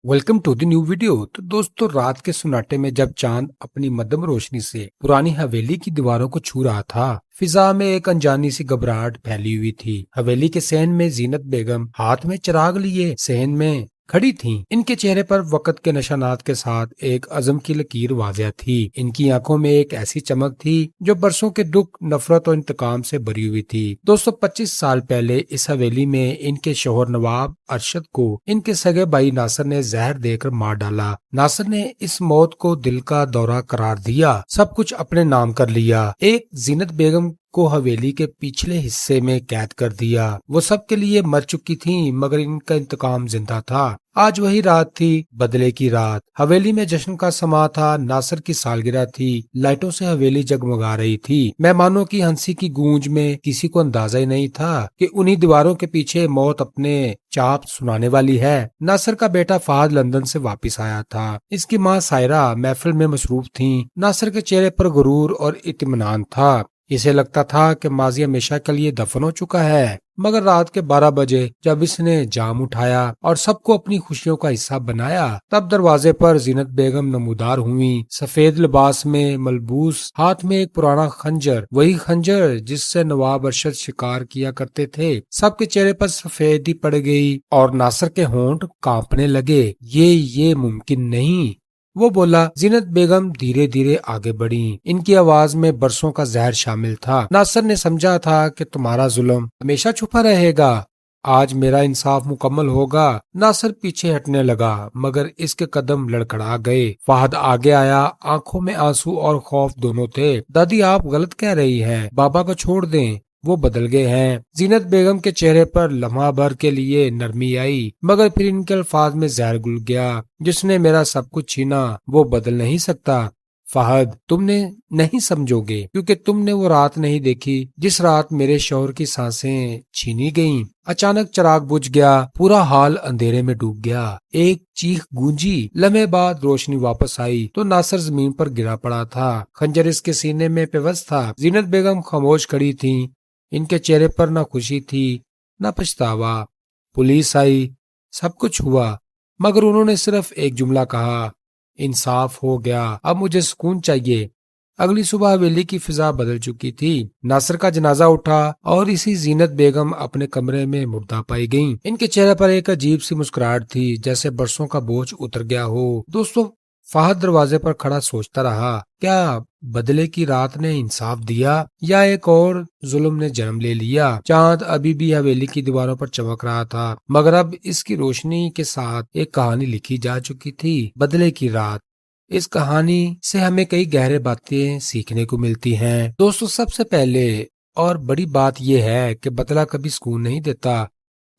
Welcome to the new video. तो दोस्तों, रात के सुनाटे में जब चांद अपनी मध्यम रोशनी से पुरानी हवेली की दीवारों को छू रहा था, फिजा में एक अनजानी सी घबराहट फैली हुई थी। हवेली के सहन में जीनत बेगम हाथ में चिराग लिए सहन में खड़ी थीं। इनके चेहरे पर वक्त के निशानात के साथ एक अज़म की लकीर वाज़िह थी। इनकी आंखों में एक ऐसी चमक थी जो बरसों के दुख, नफरत और इंतकाम से भरी हुई थी। दोस्तों, 25 साल पहले इस हवेली में इनके शोहर नवाब अरशद को इनके सगे भाई नासिर ने जहर देकर मार डाला। नासिर ने इस मौत को दिल का दौरा करार दिया, सब कुछ अपने नाम कर लिया। एक जीनत बेगम को हवेली के पिछले हिस्से में कैद कर दिया। वो सबके लिए मर चुकी थीं, मगर इनका इंतकाम जिंदा था। आज वही रात थी, बदले की रात। हवेली में जश्न का समा था। नासिर की सालगिरह थी। लाइटों से हवेली जगमगा रही थी। मेहमानों की हंसी की गूंज में किसी को अंदाजा ही नहीं था कि उन्हीं दीवारों के पीछे मौत अपने चाप सुनाने वाली है। नासिर का बेटा फहद लंदन से वापस आया था। इसकी माँ सायरा महफिल में मसरूफ थीं। नासिर के चेहरे पर गुरूर और इत्मीनान था। इसे लगता था कि माजी हमेशा के लिए दफन हो चुका है। मगर रात के 12 बजे जब इसने जाम उठाया और सबको अपनी खुशियों का हिस्सा बनाया, तब दरवाजे पर जीनत बेगम नमूदार हुई। सफेद लिबास में मलबूस, हाथ में एक पुराना खंजर, वही खंजर जिससे नवाब अरशद शिकार किया करते थे। सबके चेहरे पर सफेदी पड़ गई और नासिर के होंठ कांपने लगे। ये मुमकिन नहीं, वो बोला। जीनत बेगम धीरे धीरे आगे बढ़ी। इनकी आवाज में बरसों का जहर शामिल था। नासिर ने समझा था कि तुम्हारा जुल्म हमेशा छुपा रहेगा, आज मेरा इंसाफ मुकम्मल होगा। नासिर पीछे हटने लगा, मगर इसके कदम लड़खड़ा गए। फहद आगे आया, आंखों में आंसू और खौफ दोनों थे। दादी, आप गलत कह रही हैं, बाबा को छोड़ दें, वो बदल गए हैं। जीनत बेगम के चेहरे पर लम्हा भर के लिए नरमी आई, मगर फिर इनके अल्फाज में जहर घुल गया। जिसने मेरा सब कुछ छीना वो बदल नहीं सकता। फहद, तुमने नहीं समझोगे, क्योंकि तुमने वो रात नहीं देखी जिस रात मेरे शौहर की सांसें छीनी गईं। अचानक चिराग बुझ गया, पूरा हाल अंधेरे में डूब गया। एक चीख गूंजी, लम्हे बाद रोशनी वापस आई तो नासिर जमीन पर गिरा पड़ा था। खंजर इसके सीने में पेवस्त था। जीनत बेगम खामोश खड़ी थीं। इनके चेहरे पर न खुशी थी न पछतावा। पुलिस आई, सब कुछ हुआ, मगर उन्होंने सिर्फ एक जुमला कहा, इंसाफ हो गया, अब मुझे सुकून चाहिए। अगली सुबह हवेली की फिजा बदल चुकी थी। नासिर का जनाजा उठा और इसी जीनत बेगम अपने कमरे में मुर्दा पाई गईं। इनके चेहरे पर एक अजीब सी मुस्कुराहट थी, जैसे बरसों का बोझ उतर गया हो। दोस्तों, फहद दरवाजे पर खड़ा सोचता रहा, क्या बदले की रात ने इंसाफ दिया या एक और जुल्म ने जन्म ले लिया। चांद अभी भी हवेली की दीवारों पर चमक रहा था, मगर अब इसकी रोशनी के साथ एक कहानी लिखी जा चुकी थी, बदले की रात। इस कहानी से हमें कई गहरे बातें सीखने को मिलती हैं। दोस्तों, सबसे पहले और बड़ी बात यह है कि बदला कभी सुकून नहीं देता।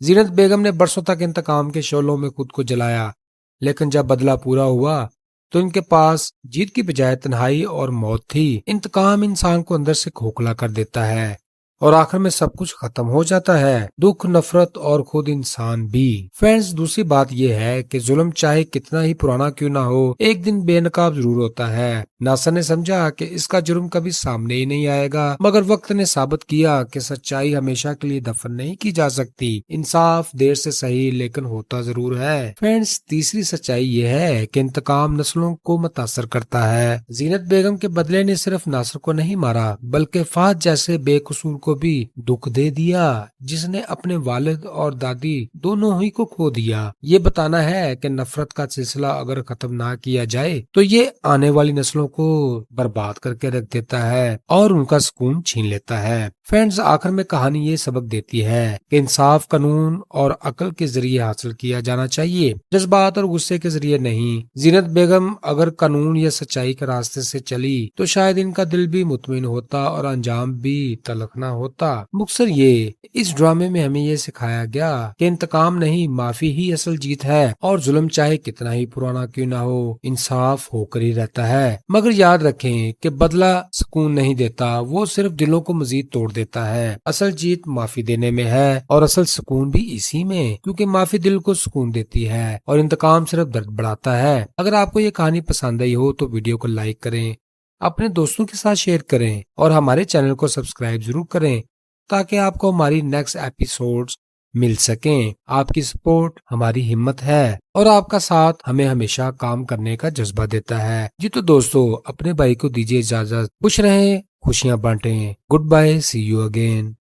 जीनत बेगम ने बरसों तक इंतकाम के शोलों में खुद को जलाया, लेकिन जब बदला पूरा हुआ तो इनके पास जीत की बजाय तन्हाई और मौत थी। इंतकाम इंसान को अंदर से खोखला कर देता है और आखिर में सब कुछ खत्म हो जाता है, दुख, नफरत और खुद इंसान भी। फ्रेंड्स, दूसरी बात यह है कि जुल्म चाहे कितना ही पुराना क्यों ना हो, एक दिन बेनकाब जरूर होता है। नासिर ने समझा कि इसका जुर्म कभी सामने ही नहीं आएगा, मगर वक्त ने साबित किया कि सच्चाई हमेशा के लिए दफन नहीं की जा सकती। इंसाफ देर से सही, लेकिन होता जरूर है। फ्रेंड्स, तीसरी सच्चाई यह है कि इंतकाम नस्लों को मुतासर करता है। जीनत बेगम के बदले ने सिर्फ नासिर को नहीं मारा, बल्कि फहद जैसे बेकसूर को भी दुख दे दिया, जिसने अपने वालिद और दादी दोनों ही को खो दिया। ये बताना है कि नफरत का सिलसिला अगर खत्म ना किया जाए तो ये आने वाली नस्लों को बर्बाद करके रख देता है और उनका सुकून छीन लेता है। फ्रेंड्स, आखिर में कहानी ये सबक देती है कि इंसाफ कानून और अकल के जरिए हासिल किया जाना चाहिए, जज्बात और गुस्से के जरिए नहीं। जीनत बेगम अगर कानून या सच्चाई के रास्ते से चली तो शायद इनका दिल भी मुतमिन होता और अंजाम भी तलख ना होता। मुख्तसर ये इस ड्रामे में हमें ये सिखाया गया कि इंतकाम नहीं, माफी ही असल जीत है, और जुल्म चाहे कितना ही पुराना क्यों ना हो, इंसाफ होकर ही रहता है। मगर याद रखें कि बदला सुकून नहीं देता, वो सिर्फ दिलों को मजीद तोड़ देता है। असल जीत माफी देने में है और असल सुकून भी इसी में, क्योंकि माफी दिल को सुकून देती है और इंतकाम सिर्फ दर्द बढ़ाता है। अगर आपको ये कहानी पसंद आई हो तो वीडियो को लाइक करें, अपने दोस्तों के साथ शेयर करें और हमारे चैनल को सब्सक्राइब जरूर करें, ताकि आपको हमारी नेक्स्ट एपिसोड्स مل سکیں۔ آپ کی سپورٹ ہماری ہمت ہے اور آپ کا ساتھ ہمیں ہمیشہ کام کرنے کا جذبہ دیتا ہے۔ جی تو دوستو اپنے بھائی کو دیجیے اجازت، خوش رہیں، خوشیاں بانٹیں۔ Good bye, see you again.